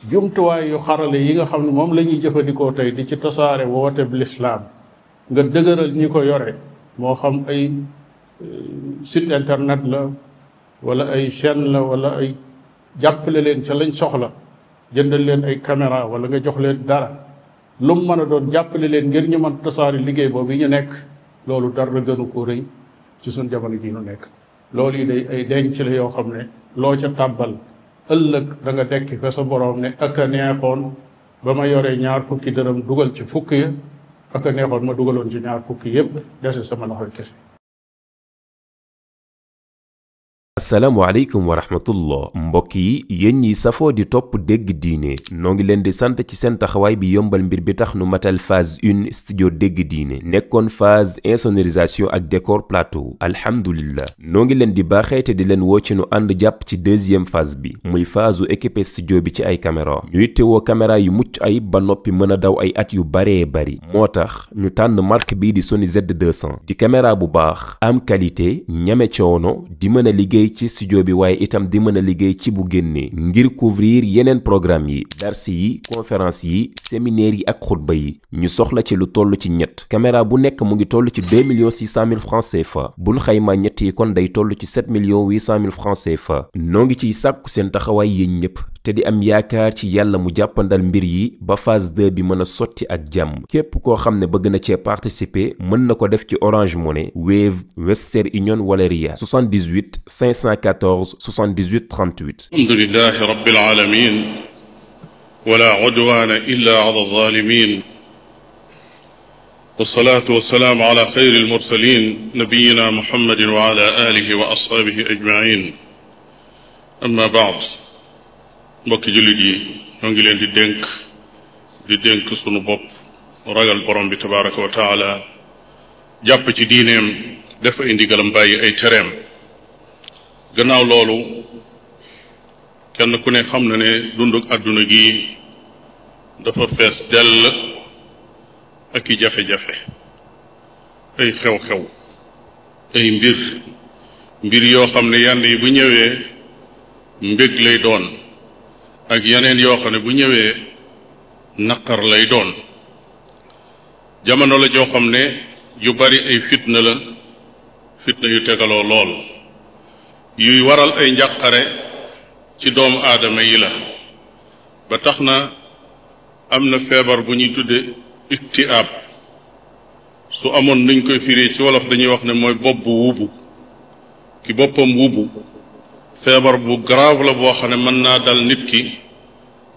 jumtuwaay yu xarale yi nga xam ne moom la ñuy jëfandikoo tey di ci tasaare woote bi lislaam nga dëgëral ñi ko yore moo xam ay site internet la wala ay chaîne la wala ay jàppale leen ca lañ soxla jëndal leen ay caméra wala nga jox leen dara lu mu mën a doon jàppale leen ngir ñu mën tasaare liggéey boobu yi ñu nekk loolu dara gënu ko rëy ci suñ jamono ji ñu nekk. loolu yi day ay denc la yoo xam ne loo ca tàbbal ëllëg da nga dekki fa sa borom ne ak a neexoon ba ma yoree ñaar fukki dërëm dugal ci fukki ya ak a neexoon ma dugaloon ci ñaar fukki yépp dese sama loxoy kese. asalaamaaleykum wa rahmatullah mbokk yi yéen ñi safoo di topp dégg diine noo ngi leen di sant ci seen taxawaay bi yombal mbir bi tax nu matal phase 1 studio dégg diine nekkoon phase insonorisation ak décor plateau alhamdulillah noo ngi leen di baaxee te di leen woo ci nu ànd jàpp ci deuxième phase bi muy phase u équipé studio bi ci ay caméra ñu yittewoo caméra yu mucc ayib ba noppi mën a daw ay at yu baree bari moo tax ñu tànn marque bii di Sony Z200 di caméra bu baax am qualité ñame coono di mën a liggéey ci studio bi waaye itam di mën a liggéey ci bu génnee ngir couvrir yeneen programme yi dars yi conférence yi séminaire yi ak xutba yi ñu soxla ci lu toll ci ñett caméra bu nekk mu ngi toll ci 2,600,000 francs CFA buñ xayma ñett yi kon day toll ci 7,800,000 francs CFA noo ngi ciy sàkku seen taxawaay yéen ñëpp te di am yaakaar ci yàlla mu jàppandal mbir yi ba phase 2 bi mën a sotti ak jàmm képp koo xam ne bëgg na cee participer mën na ko def ci Orange Money Wave Western Union wala Ria 78 514 78 38. alhamdulillahi rabbil alamin wala udwana illa ala zalimin wassalatu wassalamu ala khayril mursalin nabiyyina muhammadin wa ala alihi wa ashabihi ajma'in amma ba'd mbokki jullit yi ñoo ngi leen di dénk sunu bopp ragal borom bi tabaraka wa taala jàpp ci diineem def ay ndigalam bàyyi ay tereem gannaaw loolu kenn ku ne xam na ne dunduk àdduna gi dafa fees dell ak i jafe-jafe ay xew-xew ay mbir yoo xam ne yenn yi bu ñëwee mbég lay doon ak yeneen yoo xam ne bu ñëwee naqar lay doon jamono la joo xam ne yu bari ay fitna yu tegaloo lool yuy waral ay njàqare ci doomu aadama yi la ba tax na am na feebar bu ñuy tudde iktiab su amoon nuñ koy firi ci wolof dañuy wax ne mooy bopp bu wubu ki boppam wubu feebar bu grave la boo xam ne mën naa dal nit ki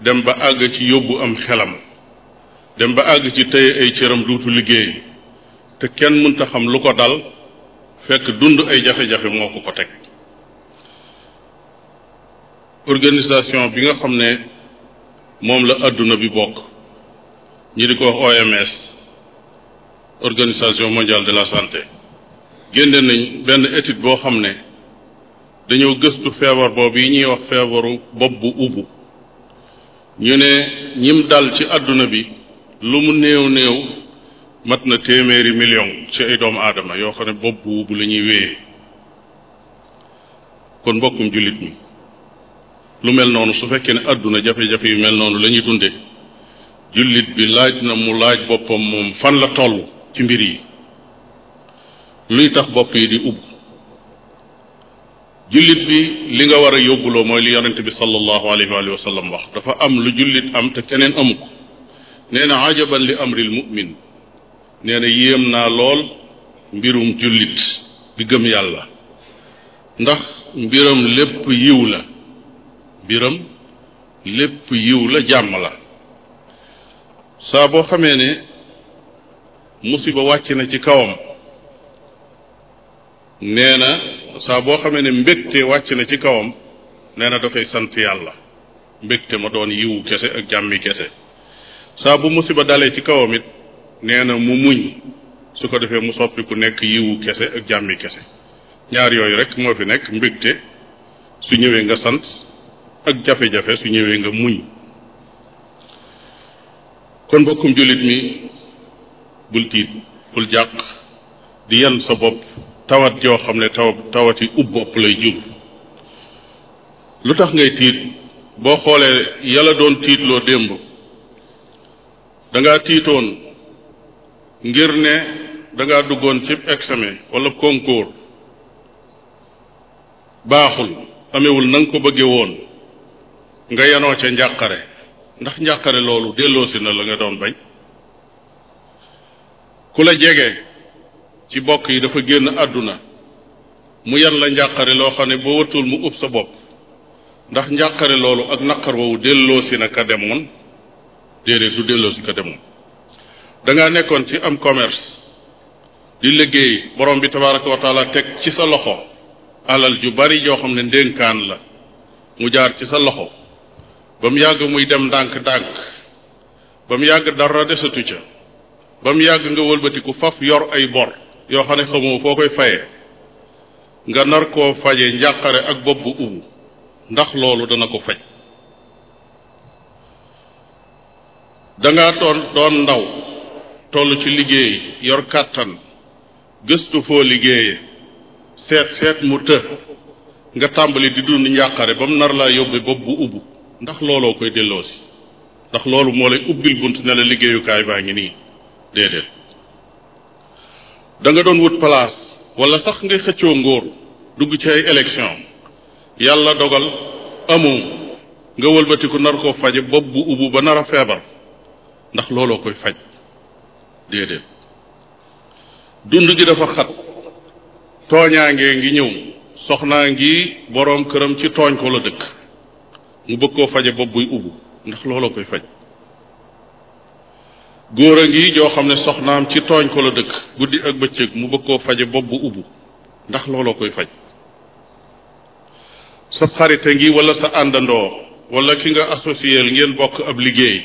dem ba àgg ci yóbbu am xelam dem ba àgg ci tey ay cëram duutu liggéey te kenn mënta xam lu ko dal fekk dund ay jafe-jafe moo ko teg organisation bi nga xam ne moom la adduna bi bokk ñi di ko wax OMS organisation mondiale de la santé génne nañ benn étude boo xam ne dañoo gëstu feebar boobu yi ñuy wax feebaru bopp bu ubbu ñu ne ñim dal ci adduna bi lu mu néew mat na 100 million ci ay doomu aadama yoo xam ne bopp bu ubbu la ñuy wéyee kon mbokkum jullit mi lu mel noonu su fekkee ne adduna jafe-jafe yu mel noonu la ñuy dunde jullit bi laaj na mu laaj boppam moom fan la toll ci mbir yi luy tax bopp yi di ubb jullit bi li nga war a yóbbuloo mooy li yonente bi sallallahu alayhi wa sallam wax dafa am lu jullit am te keneen amu ko nee na ajaban li amril mu'min nee na yéem naa lool mbirum jullit bi gëm yàlla ndax mbiram lépp yiw la jàmm la saa boo xamee ne musiba wàcc na ci kawam nee na saa boo xamee ne mbégte wàcc na ci kawam nee na dafay sant yàlla mbégte ma doon yiwu kese ak jàmmi kese saa bu musiba dalee ci kawam it nee na mu muñ su ko defee mu soppi ku nekk yiwu kese ak jàmmi kese ñaar yooyu rek moo fi nekk mbégte su ñëwee nga sant ak jafe-jafe su ñëwee nga muñ kon mbokkum jullit mi bul tiit bul jàq di yan sa bopp tawat joo xam ne tawati ub bopp lay jur lu tax ngay tiit boo xoolee yàlla doon tiitloo démb da ngaa tiitoon ngir ne da ngaa duggoon ci examen wala concours baaxul amewul na nga ko bëggee woon nga yanoo ca njàqare ndax njàqare loolu delloosi na la nga doon bañ. ku la jege ci bokk yi dafa génn àdduna mu yan la njàqare loo xam ne boo watul mu ub sa bopp ndax njàqare loolu ak naqar woowu delloosi na ka demoon déedéet du delloosi ka demoon. da ngaa nekkoon ci am commerce di liggéey borom bi tabaraka wa taala teg ci sa loxo alal ju bari joo xam ne ndénkaan la mu jaar ci sa loxo ba mu yàgg muy dem ndànk-ndànk ba mu yàgg dara desatu ca ba mu yàgg nga wëlbatiku faf yor ay bor yoo xam ne xamoo foo koy fayee nga nar koo faje njàqare ak bopp bu ubu ndax loolu dana ko faj. da ngaa doon ndaw toll ci liggéey yor kàttan gëstu foo liggéeye seet mu të nga tàmbali di dund njàqare ba mu nar laa yóbbe bopp bu ubbu ndax looloo koy delloosi ndax loolu moo lay ubbil bunt ne la liggéeyukaay baa ngi nii déedéet. da nga doon wut place wala sax ngay xëccoo ngóor dugg ci ay élection yàlla dogal amoo nga wëlbatiku nar koo faje bopp bu ubbu ba nar a feebar ndax looloo koy faj déedéet. dund gi dafa xat tooñaangee ngi ñëw soxnaa ngi boroom këram ci tooñ ko la dëkk mu bëgg koo faje bopp buy ubbu ndax looloo koy faj. góor a ngi joo xam ne soxnaam ci tooñ ko la dëkk guddi ak bëccëg mu bëgg koo faje bopp bu ubbu ndax looloo koy faj. sa xarite ngi wala sa àndandoo wala ki nga associé ngeen bokk ab liggéey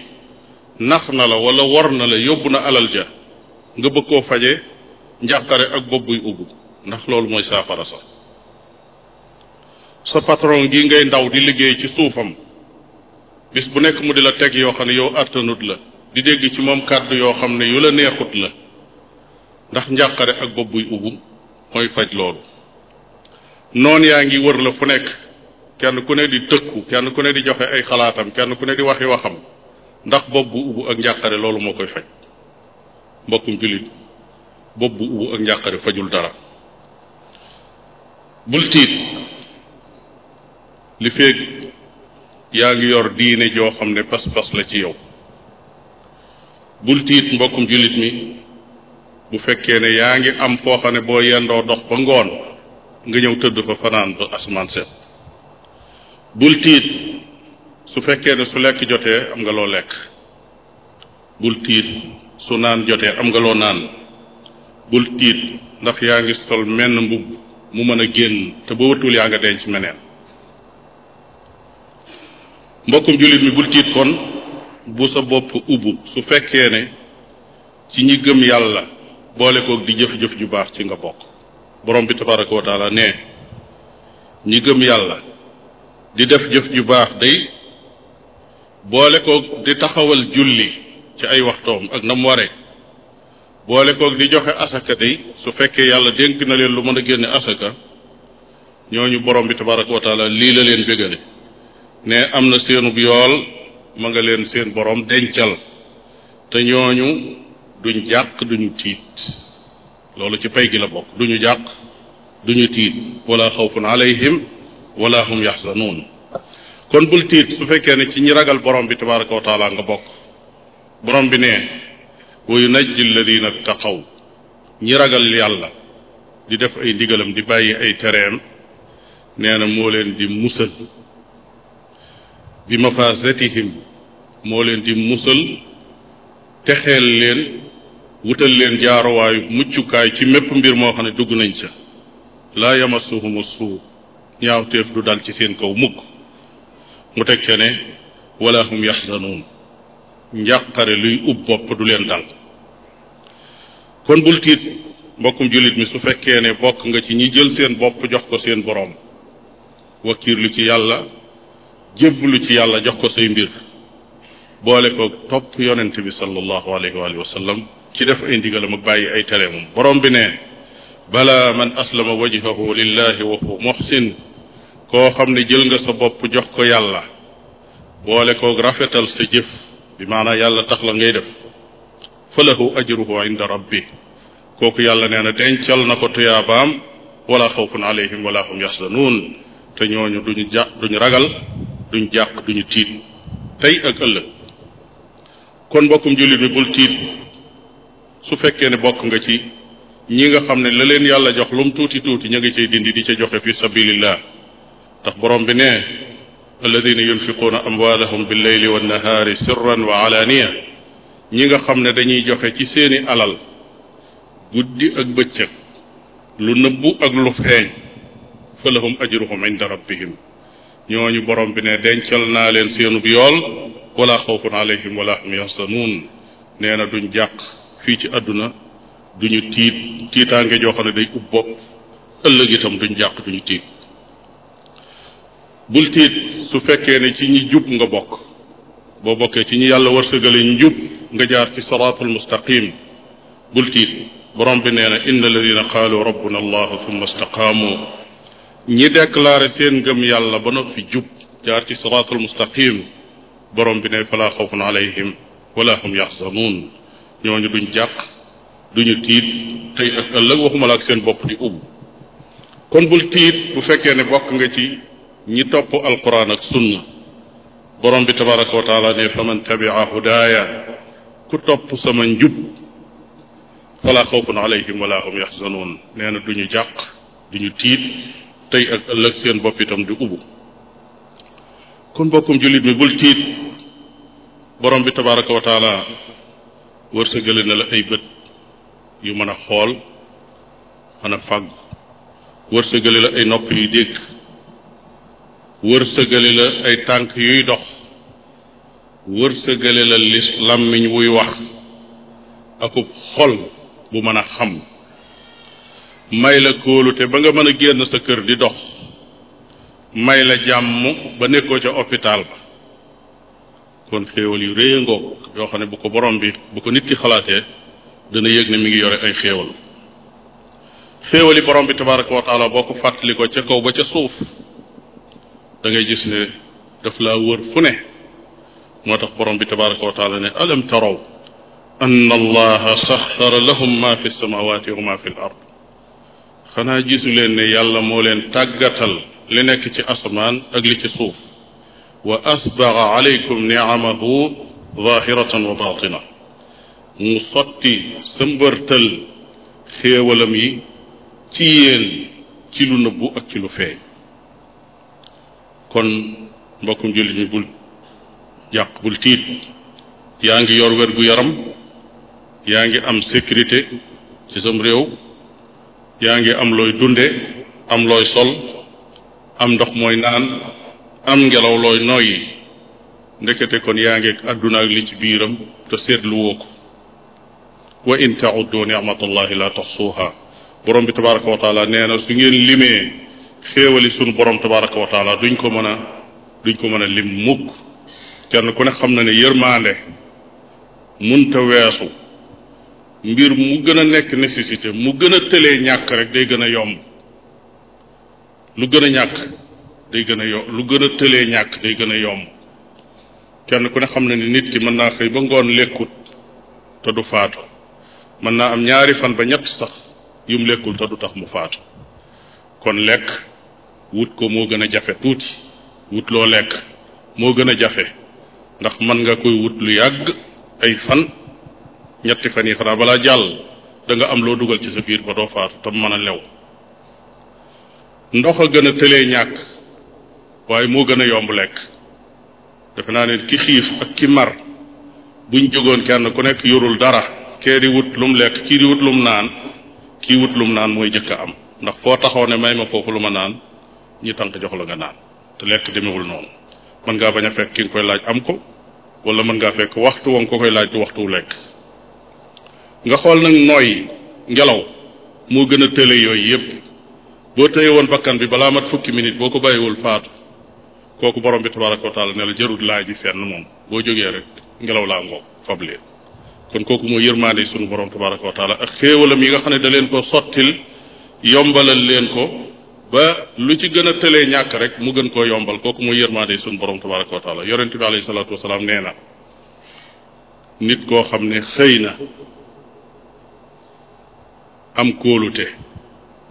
nax na la wala wor na la yóbbu na alal ja nga bëgg koo faje njàqare ak bopp buy ubbu ndax loolu mooy saafara sax. sa patron gi ngay ndaw di liggéey ci suufam bis bu nekk mu di la teg yoo xam ne yow attanut la di dégg ci moom kàddu yoo xam ne yu la neexut la ndax njàqare ak bopp buy ubbu mooy faj loolu. noon yaa ngi wër la fu nekk kenn ku ne di tëkku kenn ku ne di joxe ay xalaatam kenn ku ne di waxi waxam ndax bopp bu ubbu ak njàqare loolu moo koy faj. mbokkum jullit bopp bu ubbu ak njàqare fajul dara. bul tiit li feeg yaa ngi yor diine joo xam ne pas-pas la ci yow. bul tiit mbokkum jullit mi bu fekkee ne yaa ngi am foo xam ne boo yendoo dox ba ngoon nga ñëw tëdd fa fanaan ba asamaan set. bul tiit su fekkee ne su lekk jotee am nga loo lekk. bul tiit su naan jotee am nga loo naan. bul tiit ndax yaa ngi sol menn mbubb mu mën a génn te ba wëtul yaa nga denc meneen. mbokkum jullit mi bul tiit kon bu sa bopp ubbu su fekkee ne ci ñi gëm yàlla boole koog di jëf-jëf ju baax ci nga bokk. borom bi tabaraka wa taala ne ñi gëm yàlla di def jëf ju baax day boole koog di taxawal julli ci ay waxtoom ak na mu waree boole koog di joxe asaka day su fekkee yàlla dénk na leen lu mën a génne asaka ñooñu borom bi tabaraka wa taala lii la leen bégale ne am na seenub yool ma nga leen seen borom dencal te ñooñu duñ jàq duñu tiit. loolu ci pay gi la bokk duñu jàq duñu tiit wala xawfun alayhim wala hum yaxzanuun. kon bul tiit su fekkee ne ci ñi ragal borom bi tabaraka wa taala nga bokk. borom bi ne wa yunajji alladina taqaw ñi ragal yàlla di def ay ndigalam di bàyyi ay tereem nee na moo leen di musal bi mafazatihim moo leen di musal texeel leen wutal leen jaaruwaayu muccukaay ci mépp mbir moo xam ne dugg nañ ca laa yamassuhum suu ñaawteef du dal ci seen kaw mukk. mu teg ca ne wala hum yaxzanuun njàqare luy ub bopp du leen dal. kon bul tiit mbokkum jullit mi su fekkee ne bokk nga ci ñi jël seen bopp jox ko seen boroom wakkiirlu ci yàlla jébbalu ci yàlla jox ko say mbir boole ko topp yonent bi sallallahu alayhi wa sallam ci def ay ndigalam ak bàyyi ay tereemam. borom bi ne bala man aslama wajhahu lillahi wa huwa muhsin koo xam ne jël nga sa bopp jox ko yàlla boole koog rafetal sa jëf bi maanaam yàlla tax la ngay def fa lahu ajruhu inda rabbi kooku yàlla nee na dencal na ko tuyaabaam wala xawfun alayhim wala hum yaxzanuun te ñooñu duñu ragal duñ jàq duñu tiit tey ak ëllëg kon mbokkum jullit bi bul tiit su fekkee ne bokk nga ci ñi nga xam ne la leen yàlla jox lum tuuti tuuti ña ngi cay dindi di ca joxe fi sabilillah ndax borom bi ne alladina yunfiquuna amwaalahum billeyli wannahaari sirran wa alaaniya ñi nga xam ne dañuy joxe ci seeni alal guddi ak bëccëg lu nëbbu ak lu feeñ fa lahum ajruhum inda rabbihim ñooñu borom bi ne dencal naa leen seenub yool wala xawfun alayhim wala hum yaxzanuun nee na duñ jàq fii ci àdduna duñu tiitaange joo xam ne day ub bopp ëllëg itam duñ jàq duñu tiit bul tiit su fekkee ne ci ñi jub nga bokk boo bokkee ci ñi yàlla wërsëgale njub nga jaar ci siraatul mustaqim bul tiit borom bi nee na inna alladina qaalu rabbuna allahu thumma istaqaamu ñi déclaré seen ngëm yàlla ba noppi jub jaar ci siraatul mustaqim borom bi ne falaa xawfun alayhim wala hum yaxzanuun ñooñu duñ jàq duñu tiit tey ak ëllëg waxuma la ak seen bopp di ubb kon bul tiit bu fekkee ne bokk nga ci ñi topp alquran ak sunna borom bi tabaraka wa taala ne fa man tabia hudaaya ku topp sama njub fala xawfun alayhim wala hum yaxzanuun nee na duñu jàq duñu tiit tey ak ëllëg seen bopp itam di ubbu kon bokkum jullit mi bul tiit borom bi tabaraka wa taala wërsëgale na la ay bët yu mën a xool mën a fàgg wërsëgale la ay nopp yuy dégg wërsëgale la ay tànk yuy dox wërsëgale la làmmiñ wuy wax akub xol bu mën a xam may la kóolute ba nga mën a génn sa kër di dox may la jàmm ba nekkoo ca hôpital ba kon xéewal yu rëy a ngoog yoo xam ne bu ko borom bi bu ko nit ki xalaatee dana yëg ne mi ngi yore ay xéewal xéewali borom bi tabaraka wa taala boo ko fàttali ko ca kaw ba ca suuf da ngay gis ne daf laa wër fu ne moo tax borom bi tabaraka wa taala ne alam taraw anna allaha saxara lahum ma fi samawati wa ma fi l ard xanaa gisu leen ne yàlla moo leen tàggatal li nekk ci asamaan ak li ci suuf wa asbaga alaykum niamahu zahiratan wa batina mu sotti sëmbërtal xéewalam yi ci yéen ci lu nëbbu ak ci lu feeñ kon mbokkum jullit mi bul jàq bul tiit yaa ngi yor wér gu yaram yaa ngi am sécurité ci sam réew yaa ngi am looy dunde am looy sol am ndox mooy naan am ngelaw looy noyyi ndekete kon yaa ngi àdduna ak li ci biiram te seetlu woo ko wa in tauddu nicmatallahi la taxsuuha borom bi tabaraka wa taala nee na su ngeen limee xéewali sunu borom tabaraka wa taala duñ ko mën a lim mukk kenn ku ne xam na ne yërmaande munta weesu mbir mu gën a nekk nécessité mu gën a tëlee ñàkk rek day gën a yomb lu gën a ñàkk day gën a yomb lu gën a tëlee ñàkk day gën a yomb kenn ku ne xam na ni nit ki mën naa xëy ba ngoon lekkut te du faatu mën naa am ñaari fan ba ñett sax yum lekkul te du tax mu faatu kon lekk wut ko moo gën a jafe tuuti wut loo lekk moo gën a jafe ndax mën nga koy wut lu yàgg ay fan ñetti fan yi xanaa balaa jàll da nga am loo dugal ci sa biir ba doo faatu te mën a lew ndox a gën a tëlee ñàkk waaye moo gën a yomb lekk defe naa ne ki xiif ak ki mar buñ jógoon kenn ku nekk yorul dara kee di wut lum lekk kii di wut lum naan kii wut lum naan mooy jëkk a am ndax foo taxaw ne may ma foofu lu ma naan ñi tànk jox la nga naan te lekk demewul noonu mën ngaa bañ a fekk ki nga koy laaj am ko wala mën ngaa fekk waxtu wa nga ko koy laaj du waxtu lekk nga xool nag nooy ngelaw moo gën a tële yooyu yépp boo tëye woon bakkan bi balaa mat fukki minute boo ko bàyyiwul faatu kooku borom bi tabaraka wa taala ne la jarul laaj bi fenn moom boo jógee rek ngelaw laa ngoog fablee kon kooku mooy yërmaande sunu borom tabaraka wa taala ak xéewalam yi nga xam ne da leen ko sottil yombalal leen ko ba lu ci gën a tëlee ñàkk rek mu gën koo yombal kooku muy yërmaande suñu borom tabaraka wa taala yonente bi alayhi salaatu wasalaam nee na nit koo xam ne xëy na am kóolute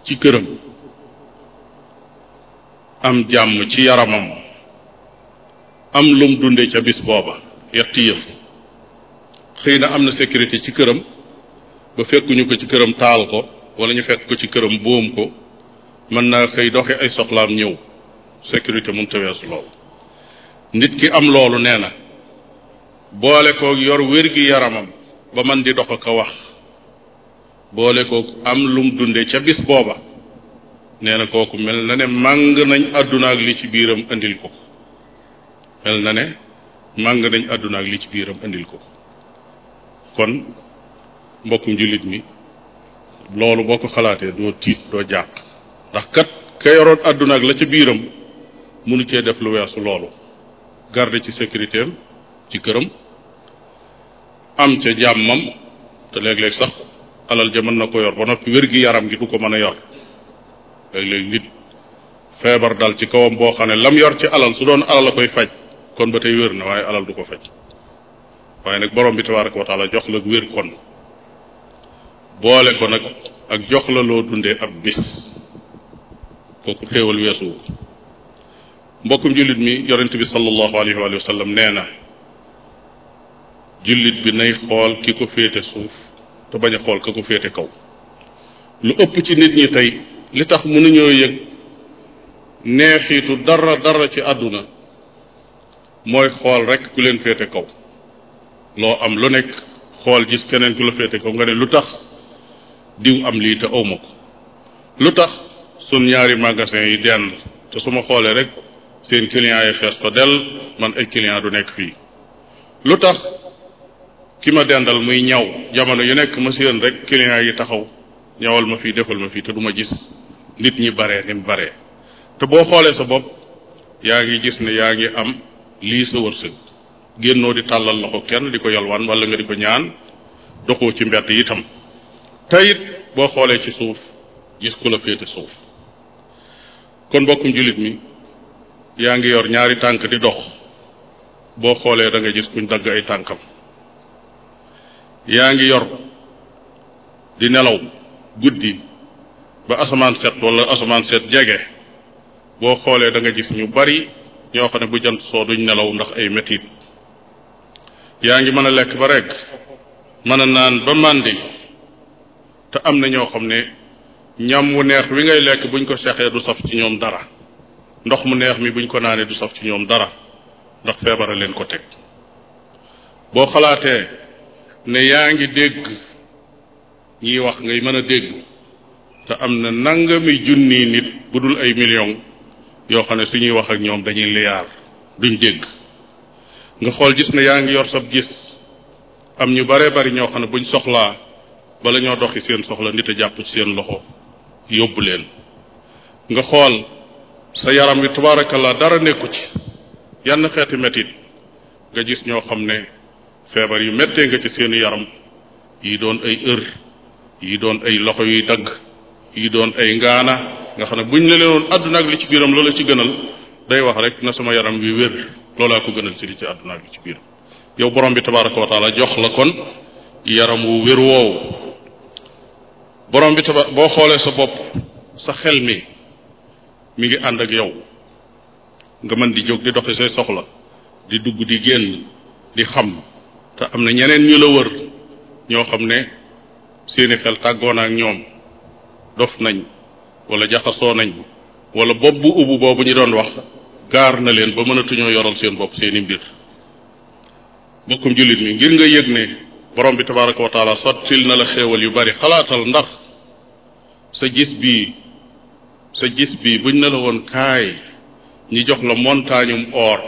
ci këram am jàmm ci yaramam am lum dunde ca bis booba yetti yëf xëy na am na sécurité ci këram ba fekkuñu ko ci këram taal ko wala ñu fekk ko ci këram boom ko mën naa xëy doxe ay soxlaam ñëw sécurité mun taweesu loolu nit ki am loolu nee na boole koog yor wér-gi yaramam ba man di dox ko wax boole koog am lum dunde ca bis booba nee na kooku mel na ne màng nañ àdduna ak li ci biiram andil ko mel na ne màng nañ àdduna ak li ci biiram andil ko kon mbokkum jullit mi loolu boo ko xalaatee doo tiit doo jàq ndax kat ka yoroon àdduna ak la ca biiram munu cee def lu weesu loolu garde ci sécurité am ci këram am ca jàmmam te léeg-léeg sax alal ja mën na ko yor ba noppi wér-gi yaram gi du ko mën a yor léeg-léeg nit feebar dal ci kawam boo xam ne lam yor ci alal su doon alal la koy faj kon ba tey wér na waaye alal du ko faj waaye nag borom bi tabaraka wa taala jox la wér kon boole ko nag ak jox la loo dundee ab bis kooku xéewal weesu mbokkum jullit mi yonent bi sallallahu alayhi wa sallam nee na jullit bi nay xool ki ko féete suuf te bañ a xool ka ko féete kaw lu ëpp ci nit ñi tey li tax mënuñoo yëg neexiitu dara ci àdduna mooy xool rek ku leen féete kaw loo am lu nekk xool gis keneen ku la féete kaw nga ne lu tax diw am lii te awma ko lu tax sun ñaari magasin yi dend te su ma xoolee rek seen client yi fees ko del man ay client du nekk fii lu tax ki ma dendal muy ñaw jamono yu nekk ma seen rek client yi taxaw ñawal ma fii defal ma fii te du ma gis nit ñi baree ni mu baree te boo xoolee sa bopp yaa ngi gis ne yaa ngi am lii sa wërsëg génnoo di tàllal loxo kenn di ko yalwaan wala nga di ko ñaan doxoo ci mbedd itam te it boo xoolee ci suuf gis ku la féete suuf kon mbokkum jullit mi yaa ngi yor ñaari tànk di dox boo xoolee da nga gis kuñ dagg ay tànkam yaa ngi yor di nelaw guddi ba asamaan set wala asamaan set jege boo xoolee da nga gis ñu bari ñoo xam ne bu jant soo duñ nelaw ndax ay metit yaa ngi mën a lekk ba rekk mën a naan ba màndi te am na ñoo xam ne ñam wu neex wi ngay lekk buñ ko sexee du saf ci ñoom dara ndox mu neex mi buñ ko naanee du saf ci ñoom dara ndax feebara leen ko teg boo xalaatee ne yaa ngi dégg ñiy wax ngay mën a dégg te am na nangami junni nit bu dul ay millions yoo xam ne suñuy wax ak ñoom dañuy liyaar duñ dégg nga xool gis ne yaa ngi yor sab gis am ñu bare bari ñoo xam ne buñ soxlaa bala ñoo doxi seen soxla nit a jàpp ci seen loxo yóbbu leen nga xool sa yaram wi tabaarakallah dara nekku ci yenn xeeti metit nga gis ñoo xam ne feebar yu méttee nga ci seen yaram yi doon ay yi doon ay loxo yuy dagg yi doon ay ngaana nga xam ne buñ ne leen àdduna ak li ci biiram loola ci gënal day wax rek na sama yaram wi wér loolaa ko gënal ci li ci àdduna ak li ci biiram yow borom bi tabaraka wa taala jox la kon yaram wu wér woowu borom bi boo xoolee sa bopp sa xel mi ngi ànd ak yow nga mën di jóg di doxi say soxla di dugg di génn di xam te am na ñeneen ñu la wër ñoo xam ne seeni xel tàggoon ak ñoom dof nañ wala jaxasoo nañ wala bopp bu ubbu boobu ñu doon wax gaar na leen ba mënatuñoo yoral seen bopp seeni mbir bokkum jullit mi ngir nga yëg ne borom bi tabaraka wa taala sottil na la xéewal yu bari xalaatal ndax sa gis bii buñ ne la woon kaay ñi jox la montagne or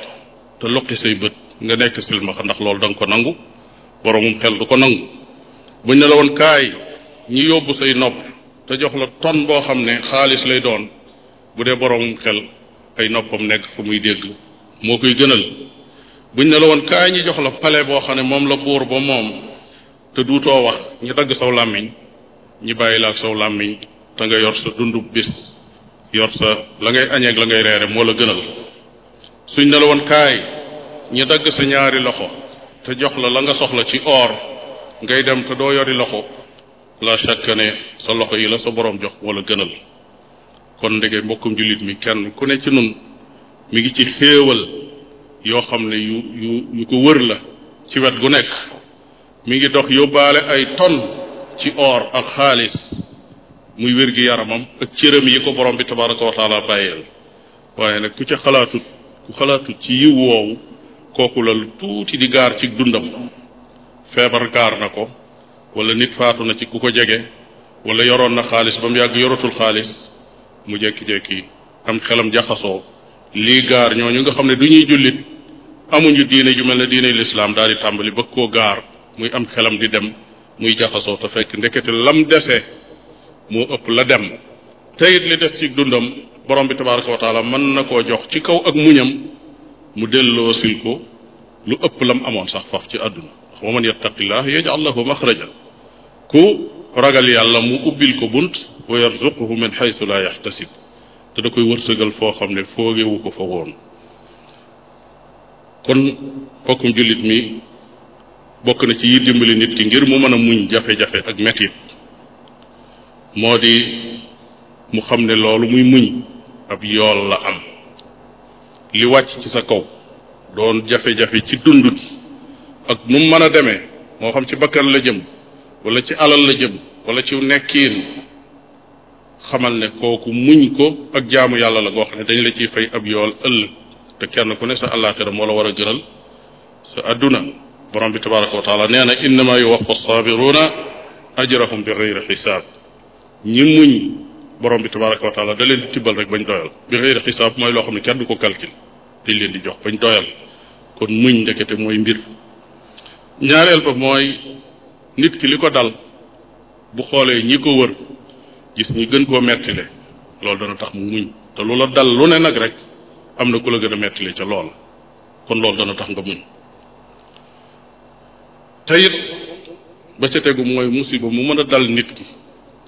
te luqi say bët nga nekk silmaxa ndax loolu da nga ko nangu boromum xel du ko nangu buñ ne la woon kaay ñi yóbbu say nopp te jox la ton boo xam ne xaalis lay doon bu dee boromum xel ay noppam nekk fu muy dégg moo koy gënal buñ ne la woon kaay ñi jox la pale boo xam ne moom la buur ba moom te duutoo wax ñi dagg saw làmmiñ ñi bàyyi la ak saw làmmiñ te nga yor sa dundub bis yor sa la ngay añeeg la ngay reere moo la gënal suñ ne la woon kaay ñu dagg sa ñaari loxo te jox la la nga soxla ci or ngay dem te doo yori loxo la chaque ne sa loxo yi la sa borom jox moo la gënal kon ndege mbokkum jullit mi kenn ku ne ci nun mi ngi ci xéewal yoo xam ne yu ko wër la ci wet gu nekk mi ngi dox yóbbaale ay tonn ci or ak xaalis muy wér gi yaramam ak cëram yi ko borom bi tabaraka wa taala bàyyeel waaye nag ku xalaatut ci yiw woowu kooku la lu tuuti di gaar ci dundam feebar gaar na ko wala nit faatu na ci ku ko jege wala yoroon na xaalis ba mu yàgg yoratul xaalis mu jekki-jekki am xelam jaxasoo lii gaar ñooñu nga xam ne du ñuy jullit amuñu diine ju mel ne diine lislaam daal di tàmbali bëgg koo gaar muy am xelam di dem muy jaxasoo te fekk ndekete lam dese moo ëpp la dem te it li des ci dundam borom bi tabaraka wa taala mën na koo jox ci kaw ak muñam mu delloo sil ko lu ëpp lam amoon sax faf ci àdduna wa man yattaqillah yaj'al lahu maxrajan ku ragal yàlla mu ubbil ko bunt wa yarzuquhu min xaytu la yaxtasib te da koy wërsëgal foo xam ne foogewu ko fa woon kon bokkum jullit mi bokk na ci yi dimbali nit ki ngir mu mën a muñ jafe-jafe ak metit moo di mu xam ne loolu muy muñ ab yool la am li wàcc ci sa kaw doon jafe-jafe ci dund gi ak nu mu mën a demee moo xam ci bakkan la jëm wala ci alal la jëm wala ci nekkiin xamal ne kooku muñ ko ak jaamu yàlla la goo xam ne dañ la ciy fay ab yool ëllëg te kenn ku ne sa àllaaxira moo la war a gënal sa adduna borom bi tabaraka wa taala nee na innama yuwaffa saabiruna ajrahum bi gayri xisaab ñi muñ borom bi tabaraka wa taala da leen di tibbal rek bañ doyal bi gayri xisaab mooy loo xam ne kenn du ko calcul dañ leen di jox bañ doyal kon muñ ndekete mooy mbir ñaareel ba mooy nit ki li ko dal bu xoolee ñi ko wër gis ñi gën koo mettile loolu dana tax mu muñ te lu la dal lu ne nag rek am na ku la gën a mettile ca loola kon loolu dana tax nga muñ te it ba ca tegu mooy musiba mu mën a dal nit ki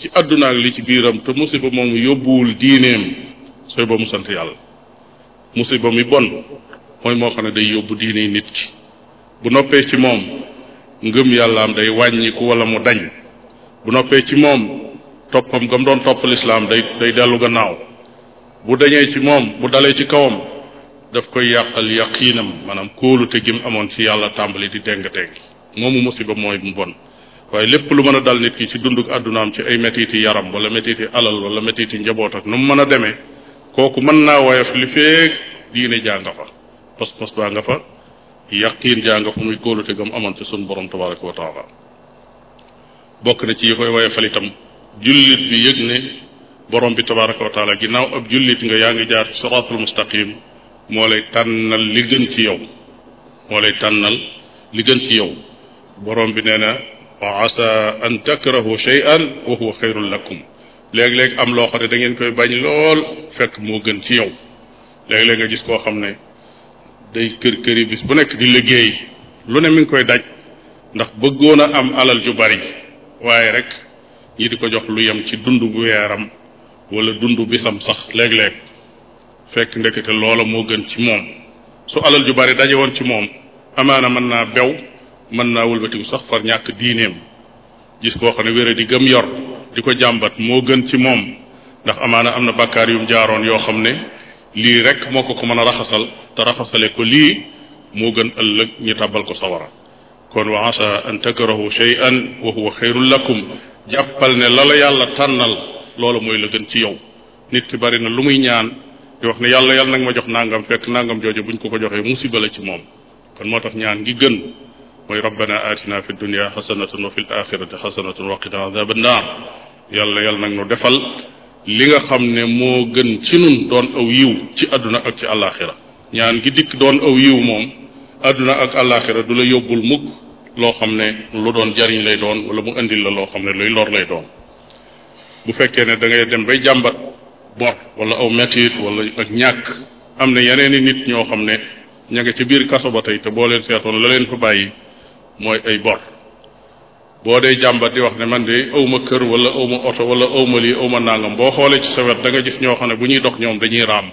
ci àdduna ak li ci biiram te musiba moomu yóbbuwul diineem sooy ba mu sant yàlla musiba mi bon mooy moo xam ne day yóbbu diine nit ki bu noppee ci moom ngëm yàllaam day wàññiku wala mu dañ bu noppee ci moom toppam gam doon topp lislaam day dellu gannaaw bu dañee ci moom bu dalee ci kawam daf koy yàqal yaqiinam maanaam kóolute gi mu amoon ci yàlla tàmbali di déng-déng moomu musiba mooy mu bon waaye lépp lu mën a dal nit ki ci dunduk àddunaam ci ay metiti yaram wala metiti alal wala metiti njaboot ak nu mu mën a demee kooku mën naa woyof li feek diine jaa nga fa pas-pas baa nga fa yaqiin jaa nga fa muy kóolute gam amoon ci sun borom tabaraka wa taala bokk na ci yi koy woyofal itam jullit bi yëg ne borom bi tabaraka wa taala ginnaaw ab jullit nga yaa ngi jaar ci siraatul mustaqim moo lay tànnal li gën ci yow moo lay tànnal li gën ci yow borom bi nee na wa asa an takrahu shay'an wa huwa xayrun lakum léeg-léeg am loo xam ne da ngeen koy bañ lool fekk moo gën ci yow léeg-léeg nga gis koo xam ne day kër-këri bis bu nekk di liggéey lu ne mi ngi koy daj ndax bëggoon a am alal ju bari waaye rek ñi di ko jox lu yem ci dundu weeram wala dundu bisam sax léeg-léeg fekk ndekete loola moo gën ci moom su alal ju bari daje woon ci moom amaana mën naa bew mën naa wëlbatiku sax far ñàkk diineem gis koo xam ne wére di gëm yor di ko jàmbat moo gën ci moom ndax amaana am na bàkkaar yum jaaroon yoo xam ne lii rek moo ko mën a raxasal te raxasale ko lii moo gën ëllëg ñu tàbbal ko sawara kon wa asa an takrahu shay'an wa huwa xayrun lakum jàppal ne la la yàlla tànnal loolu mooy la gën ci yow nit ki bari na lu muy ñaan di wax ne yàlla nag ma jox nangam fekk nangam jooju buñ ko joxee musiba la ci moom kon moo tax ñaan gi gën mooy rabbana atina fi dunya xasanatan wa fil axirati xasanatan wa qina azaban naar yàlla nag nu defal li nga xam ne moo gën ci nun doon aw yiw ci àdduna ak ci àllaaxira ñaan gi dikk doon aw yiw moom àdduna ak àllaaxira du la yóbbul mukk loo xam ne lu doon jariñ lay doon wala mu indil la loo xam ne luy lor lay doon bu fekkee ne da ngay dem bay jàmbat bor wala aw metit wala ak ñàkk am na yeneeni nit ñoo xam ne ña nga ci biir kaso ba tey te boo leen seetoon la leen fa bàyyi mooy ay bor boo dee jàmbat di wax ne man de awma kër wala awma oto wala awma lii awma nangam boo xoolee ci sa wet da nga gis ñoo xam ne bu ñuy dox ñoom dañuy raam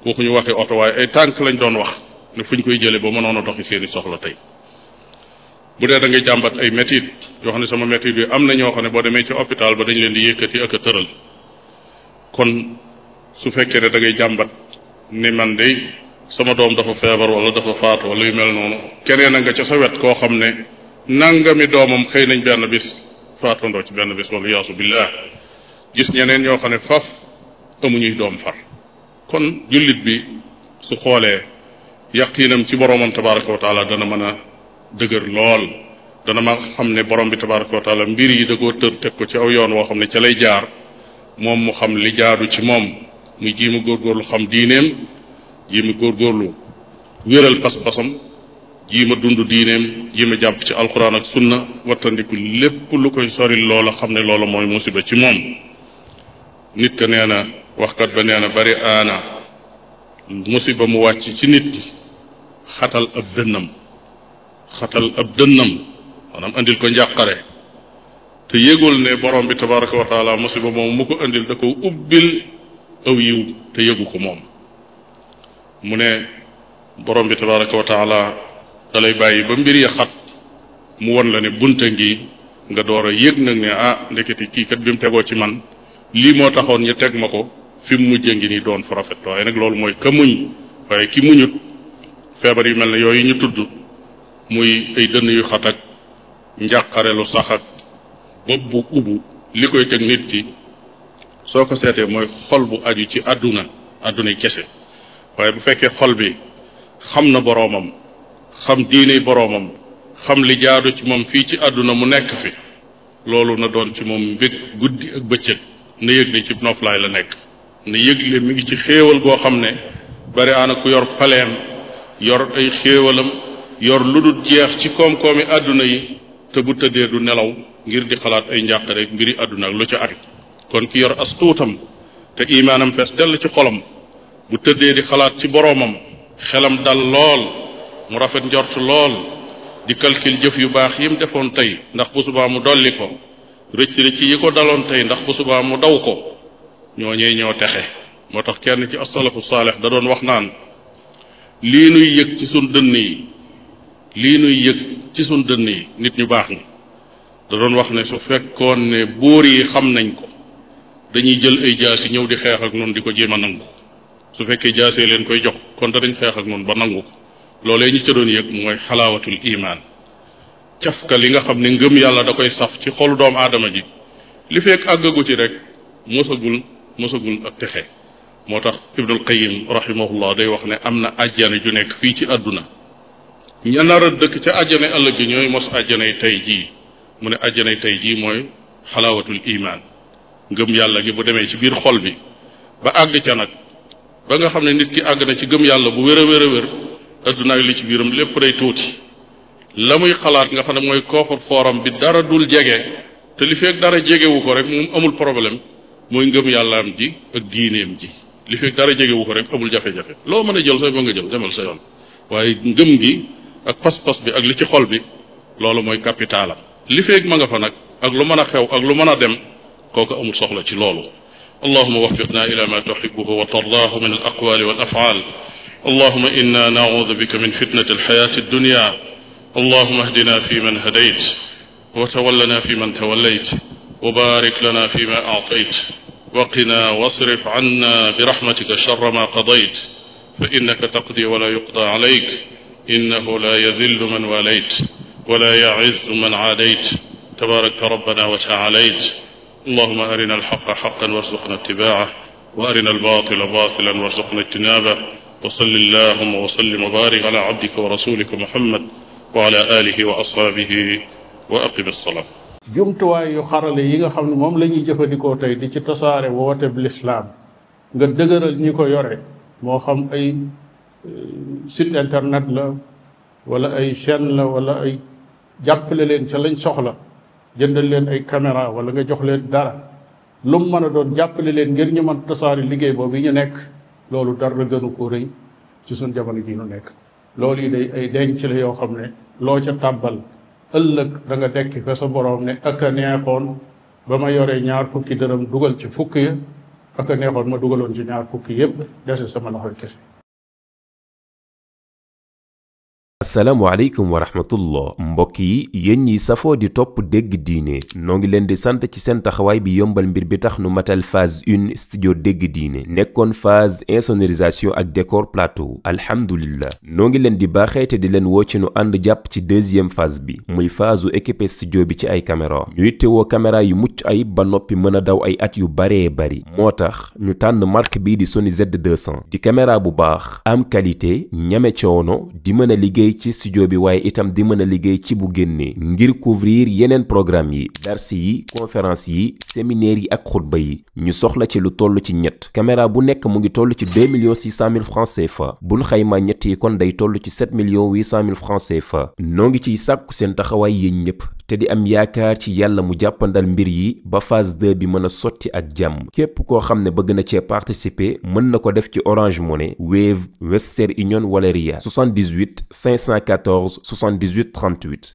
waxuñu waxi oto waaye ay tànk lañ doon wax ne fuñ koy jëlee ba mënoon a doxi seeni soxla tey. bu dee da ngay jàmbat ay métit yoo xam ne sama métit yi am na ñoo xam ne boo demee ci hôpital ba dañ leen di yëkkati ak a tëral kon su fekkee ne da ngay jàmbat ni man de sama doom dafa feebar wala dafa faatu wala yu mel noonu keneen a nga ca sa wet koo xam ne nangami doomam xëy nañ benn bis faatandoo ci benn bis wala yaasu billah gis ñeneen ñoo xam ne faf amuñuy doom far kon jullit bi su xoolee yaqiinam ci boromam tabaraka wa taala dana mën a dëgër lool dana ma xam ne borom bi tabaraka wa taala mbir yi da koo tër teg ko ci aw yoon woo xam ne ca lay jaar moom mu xam li jaadu ci moom muy jiima góorgóorlu xam diineem jiima góorgóorlu wéral pas-pasam jiima dund diineem jiima jàpp ci alquran ak sunna wattandiku lépp lu koy soril loola xam ne loola mooy musiba ci moom. nit ka nee na waxkat ba nee na bari aana musiba mu wàcc ci nit ki xatal ab dënnam maanaam andil ko njàqare te yëgul ne borom bi tabaraka wa taala musiba moom mu ko andil da ko ubbil aw yiw te yëgu ko moom. mu ne borom bi tabaraka wa taala da lay bàyyi ba mbir ya xat mu won la ne bunta ngi nga door a yëg nag ne ndeketi kii kat bi mu tegoo ci man lii moo taxoon ñu teg ma ko fi mu mujj ngi nii doon fa rafet waaye nag loolu mooy ka muñ waaye ki muñut feebar yu mel ne yooyu ñu tudd muy ay dënn yu xat ak njàqare lu sax ak bopp bu ubbu li koy teg nit ki soo ko seetee mooy xol bu aju ci àdduna kese waaye bu fekkee xol bi xam na boroomam xam diine boroomam xam li jaadu ci moom fii ci àdduna mu nekk fi loolu na doon ci moom mbég guddi ak bëccëg na yëg ne ci noflaay la nekk na yëg le mi ngi ci xéewal goo xam ne bari aana ku yor paleem yor ay xéewalam yor lu dul jeex ci koom-koomi àdduna yi te bu tëddee du nelaw ngir di xalaat ay njàqare mbiri àdduna ak lu ca aju kon ki yor as tuutam te imaanam fees dell ci xolam bu tëddee di xalaat ci boroomam xelam dal lool mu rafet njort lool di calcul jëf yu baax yi mu defoon tey ndax bu subaa mu dolli ko rëcc yi ko daloon tey ndax bu subaa mu daw ko ñooñee ñoo texe moo tax kenn ci as-salafu saalih da doon wax naan lii nuy yëg ci sun dënn yi nit ñu baax ñi da doon wax ne su fekkoon ne buur yi xam nañ ko dañuy jël ay jaasi ñëw di xeex ak noonu di ko jéem a nangu su fekkee jaasee leen koy jox kon danañ xeex ak noonu ba nangu ko loolee ñu ca doon yëg mooy xalaawatul imaan cafka li nga xam ne ngëm yàlla da koy saf ci xolu doomu aadama ji li fekk àggagu ci rek mosagul ak texe moo tax ibnul qayim rahimahullah day wax ne am na ajjana ju nekk fii ci àdduna ña nar a dëkk ca ajjana ëllëg gi ñooy mos ajjanay tey jii mu ne ajjanay tey jii mooy xalaawatul imaan ngëm yàlla gi bu demee ci biir xol bi ba àgg ca nag ba nga xam ne nit ki àgg na ci gëm yàlla bu wér a wér adduna ak li ci biiram lépp day tuuti la muy xalaat nga xam ne mooy koofar fooram bi dara dul jege te li fekk dara jegewu ko rek moom amul problème mooy ngëm yàllaam ji ak diineem ji li fekk dara jegewu ko rek amul jafe-jafe loo mën a jël say ba nga jël demal sa yoon waaye ngëm gi ak pas-pas bi ak li ci xol bi loolu mooy capitalam li fekk ma nga fa nag ak lu mën a xew ak lu mën a dem kooku amul soxla ci loolu allahuma waffiqna ila ma tuhibuhu wa tardaahu min al aqwali wal af'al اللهم إنا نعوذ بك من فتنة الحياة الدنيا اللهم اهدنا فيمن هديت وتولنا فيمن توليت وبارك لنا فيما أعطيت وقنا واصرف عنا برحمتك شر ما قضيت فإنك تقضي ولا يقضى عليك إنه لا يذل من واليت ولا يعز من عاديت تبارك ربنا وتعاليت اللهم أرنا الحق حقا وارزقنا اتباعه وأرنا الباطل باطلا وارزقنا اجتنابه وصل اللهم وسلم وبارك على عبدك ورسولك محمد وعلى آله وأصحابه وأقم الصلاة jumtuwaay yu xarale yi nga xam ne moom la ñuy jëfandikoo tey di ci tasaare woote bi lislaam nga dëgëral ñi ko yore moo xam ay site internet la wala ay chaîne la wala ay jàppale leen ca lañ soxla jëndal leen ay caméra wala nga jox leen dara lu mu mën a doon jàppale leen ngir ñu mën tasaare liggéey boobu yi ñu nekk loolu dara gënu ko rëy ci suñ jamono ji ñu nekk loolu yi day ay denc la yoo xam ne loo ca tàbbal ëllëg da nga dekki fa sa boroom ne ak a neexoon ba ma yoree ñaar fukki dërëm dugal ci fukk ya ak a neexoon ma dugaloon ci ñaar fukki yépp dese sama loxoy kese. asalaamaaleykum wa rahmatullah mbokk yi yéen ñi safoo di topp dégg diine noo ngi leen di sant ci seen taxawaay bi yombal mbir bi tax nu matal phase 1 studio dégg diine nekkoon phase insonorisation ak décor plateau alhamdulillah noo ngi leen di baaxee te di leen woo ci nu ànd jàpp ci deuxième phase bi muy phase u équipé studio bi ci ay caméra ñu yittewoo caméra yu mucc ayib ba noppi mën a daw ay at yu baree bari moo tax ñu tànn marque bii di Sony Z200 di caméra bu baax am qualité ñame coono di mën a liggéey ci studio bi waaye itam di mën a liggéey ci bu génnee ngir couvrir yeneen programme yi dars yi conférence yi séminaire yi ak xutba yi ñu soxla ci lu toll ci ñett caméra bu nekk mu ngi toll ci 2,600,000 francs CFA buñ xayma ñett yi kon day toll ci 7,800,000 francs CFA noo ngi ciy sàkku seen taxawaay yéen ñëpp te di am yaakaar ci yàlla mu jàppandal mbir yi ba phase 2 bi mën a sotti ak jàmm képp koo xam ne bëgg na cee participer mën na ko def ci Orange Money Wave Western Union wala Ria 78 514 78 38